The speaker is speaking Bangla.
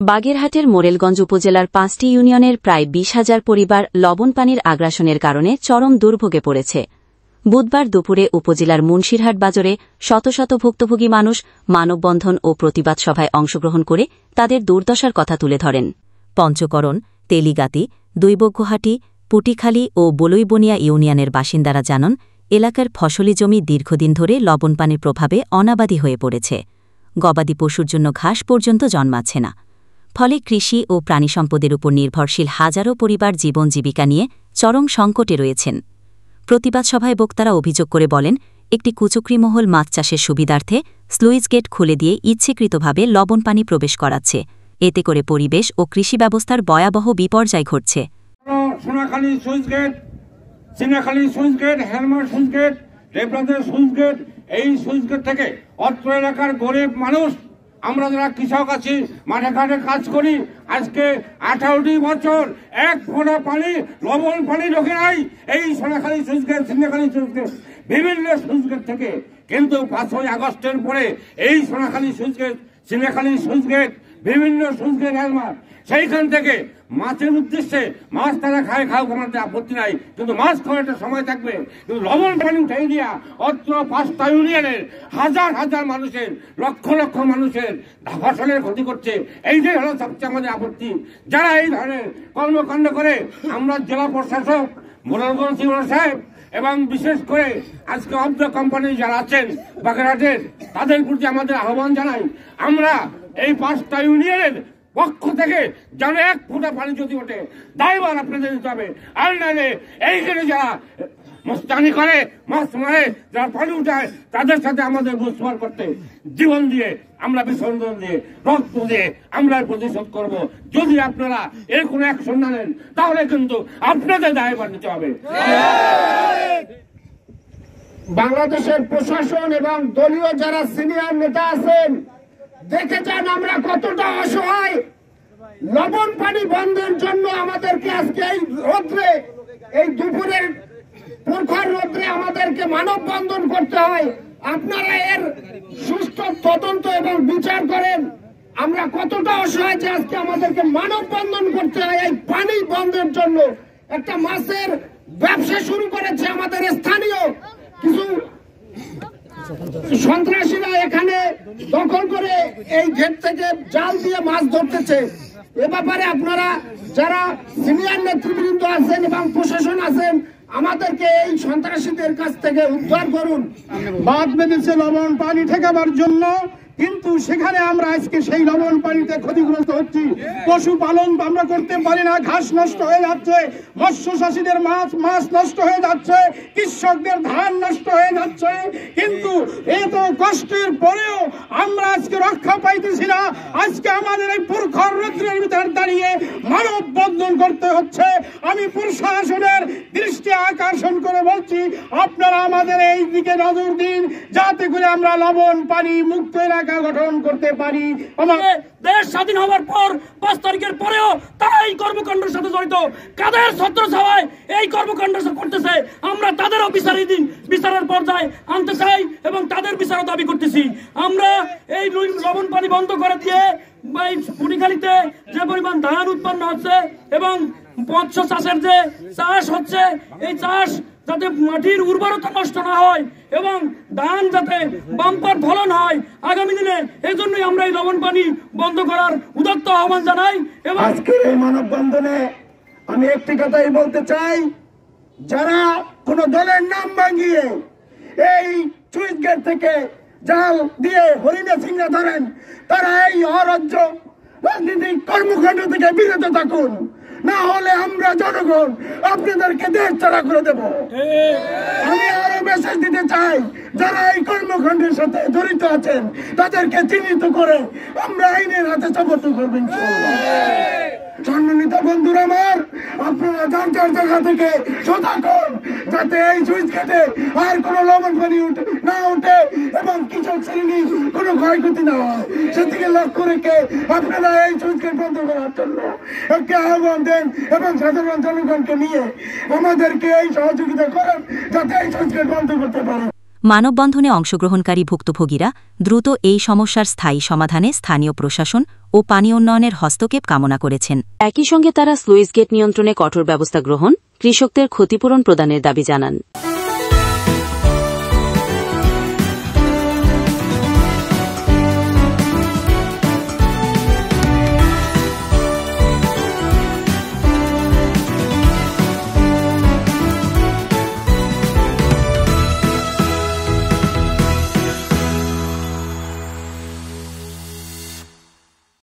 বাগেরহাটের মোরেলগঞ্জ উপজেলার ৫টি ইউনিয়নের প্রায় ২০,০০০ পরিবার লবণ পানির আগ্রাসনের কারণে চরম দুর্ভোগে পড়েছে। বুধবার দুপুরে উপজেলার মুন্সিরহাট বাজারে শত শত ভুক্তভোগী মানুষ মানববন্ধন ও প্রতিবাদ সভায় অংশগ্রহণ করে তাদের দুর্দশার কথা তুলে ধরেন। পঞ্চকরণ, তেলিগাতি, দৈবজ্ঞহাটি, পুটিখালী ও বলইবনিয়া ইউনিয়নের বাসিন্দারা জানান, এলাকার ফসলি জমি দীর্ঘদিন ধরে লবণ পানির প্রভাবে অনাবাদি হয়ে পড়েছে। গবাদি পশুর জন্য ঘাস পর্যন্ত জন্মাচ্ছে না। ফলে কৃষি ও প্রাণিসম্পদের উপর নির্ভরশীল হাজারো পরিবার জীবন জীবিকা নিয়ে চরম সংকটে রয়েছেন। প্রতিবাদ সভায় বক্তারা অভিযোগ করে বলেন, একটি কুচক্রীমহল মাছ চাষের সুবিধার্থে স্লুইস গেট খুলে দিয়ে ইচ্ছাকৃতভাবে লবণ পানি প্রবেশ করাচ্ছে। এতে করে পরিবেশ ও কৃষি ব্যবস্থার ভয়াবহ বিপর্যয় ঘটছে। Sonakhali switch gate, চিনাখালী switch gate, হেলমার switch gate, রেবরাদের switch gate, এই সুইচ গেট থেকে অত্র এলাকার গরিব মানুষ, আমরা যারা কৃষক আছি, মাঠে ঘাটে কাজ করি, আজকে 18টি বছর এক ফোঁটা পানি, লবণ পানি ঢোকে নাই এই Sonakhali switch gate, চিনাখালী switch gate, বিভিন্ন সুইচ গেট থেকে। কিন্তু 5ই আগস্টের পরে এই Sonakhali switch gate, চিনাখালী switch gate, বিভিন্ন সুইচ গেট, হেলমার, সেইখান থেকে মাছের উদ্দেশ্যে মাছ তারা খায়, খাও, আমাদের আপত্তি নাই, কিন্তু মাছ খাওয়ার একটা সময় থাকবে। কিন্তু লবণ পানি উঠাই দিয়া অত্র 5টা ইউনিয়নের হাজার হাজার মানুষের, লক্ষ লক্ষ মানুষের ফসলের ক্ষতি করছে। এইটাই হলো সবচেয়ে আমাদের আপত্তি। যারা এই ধরনের কর্মকাণ্ড করে, আমরা জেলা প্রশাসক মোরেলগঞ্জ সাহেব এবং বিশেষ করে আজকে অব্দ কোম্পানি যারা আছেন বাগেরহাটের, তাদের প্রতি আমাদের আহ্বান জানাই, আমরা এই 5টা ইউনিয়নের পক্ষ থেকে যেন এক ফোঁটা পানি যদি ওঠে, দায়ভার আপনাদের নিতে হবে। আর নাহলে এইখানে যারা মস্তানি করে, মাছ মারে, যারা পানি উঠায়, তাদের সাথে আমাদের বুঝবার করতে জীবন দিয়ে, আমরা বিসর্জন দিয়ে, রক্ত দিয়ে আমরা প্রতিশোধ করব। যদি আপনারা এর কোনো অ্যাকশন না নেন, তাহলে কিন্তু আপনাদের দায়ভার নিতে হবে। বাংলাদেশের প্রশাসন এবং দলীয় যারা সিনিয়র নেতা আছেন, দেখে যান আমরা কতটা অসহায়। লবণ পানি বন্ধের জন্য আমাদেরকে আজকে এই রোদ্রে, এই দুপুরের প্রখর রোদ্রে আমাদেরকে মানববন্ধন করতে হয়। আপনারা এর সুষ্ঠু তদন্ত এবং বিচার করেন আমরা কতটা অসহায় যে আজকে আমাদেরকে মানববন্ধন করতে হয় এই পানি বন্ধের জন্য। একটা মাছের ব্যবসা শুরু করেছে আমাদের স্থানীয় কিছু সন্ত্রাসীরা, এখানে দখল করে এই গেট থেকে জাল দিয়ে মাছ ধরতেছে। এ ব্যাপারে আপনারা যারা সিনিয়র নেতৃবৃন্দ আছেন এবং প্রশাসন আছেন, আমাদেরকে এই সন্ত্রাসীদের কাছ থেকে উদ্ধার করুন। বাঁধ বেঁধেছে লবণ পানি ঠেকাবার জন্য, কিন্তু সেখানে আমরা আজকে সেই লবণ পানিতে ক্ষতিগ্রস্ত হচ্ছি। পশুপালন আমরা করতে পারি না, ঘাস নষ্ট হয়ে যাচ্ছে, মৎস্য চাষীদের মাছ নষ্ট হয়ে যাচ্ছে, কৃষকদের ধান নষ্ট হয়ে যাচ্ছে। কিন্তু এত কষ্টের পরেও আমরা আজকে রক্ষা পাইতেছি না। আজকে আমাদের এই প্রখর রৌদ্রের ভিতর দাঁড়িয়ে মানববন্ধন করতে হচ্ছে। আমি প্রশাসনের দৃষ্টি আকর্ষণ করে বলছি, আপনারা আমাদের এই দিকে নজর দিন, যাতে করে আমরা লবণ পানি মুক্ত এলাকা গঠন করতে পারি। আমাদের দেশ স্বাধীন হওয়ার পর 5 তারিখের পরেও তারা এই কর্মকাণ্ডের সাথে জড়িত। কাদের ছত্রছায়ায় এই কর্মকাণ্ড করতেছে, আমরা তাদেরও বিচারের পর্যায়ে আনতে চাই এবং তাদের বিচারও দাবি করতেছি। আমরা এই লবণ পানি বন্ধ করে দিয়ে পুটিখালীতে যে পরিমাণ ধান উৎপন্ন হচ্ছে এবং মৎস্য চাষের যে চাষ হচ্ছে, এই চাষ যাতে মাটির উর্বরতা নষ্ট না হয় এবং ধান যাতে বাম্পার ফলন হয় আগামী দিনে, এই জন্যই আমরা এই লবণ পানি বন্ধ করার উদাত্ত আহ্বান জানাই। এবং আজকের এই মানববন্ধনে আমি একটি কথাই বলতে চাই, যারা কোন দলের নাম ভাঙিয়ে এই সুইচ গেট থেকে জাল দিয়ে হরিণা সিংহা ধরেন, তারা এই অরাজ্য রাজনৈতিক কর্মকাণ্ড থেকে বিরত থাকুন, না হলে আমরা জনগণ আপনাদেরকে দেশ ছাড়া করে দেব। আমি আরো মেসেজ দিতে চাই, যারা এই কর্মকাণ্ডের সাথে জড়িত আছেন তাদেরকে চিহ্নিত করে আমরা আইনের হাতে সাপোর্ট করবেন। সম্মানিত বন্ধুরা আমার, আপনারা যার যার জায়গা থেকে সতর্ক, যাতে এই সুইচ গেটে আর কোনো লবণ পানি না উঠে এবং কৃষক শ্রেণী কোনো ক্ষয়ক্ষতি না হয়, সেদিকে লক্ষ্য রেখে আপনারা এই সুইচ গেট বন্ধ করার জন্য একটি আহ্বান দেন এবং সাধারণ জনগণকে নিয়ে আমাদেরকে এই সহযোগিতা করেন, যাতে এই সুইচ গেট বন্ধ করতে পারেন। মানববন্ধনে অংশগ্রহণকারী ভুক্তভোগীরা দ্রুত এই সমস্যার স্থায়ী সমাধানে স্থানীয় প্রশাসন ও পানি উন্নয়নের হস্তক্ষেপ কামনা করেছেন। একই সঙ্গে তারা স্লুইস গেট নিয়ন্ত্রণে কঠোর ব্যবস্থা গ্রহণ, কৃষকদের ক্ষতিপূরণ প্রদানের দাবি জানান।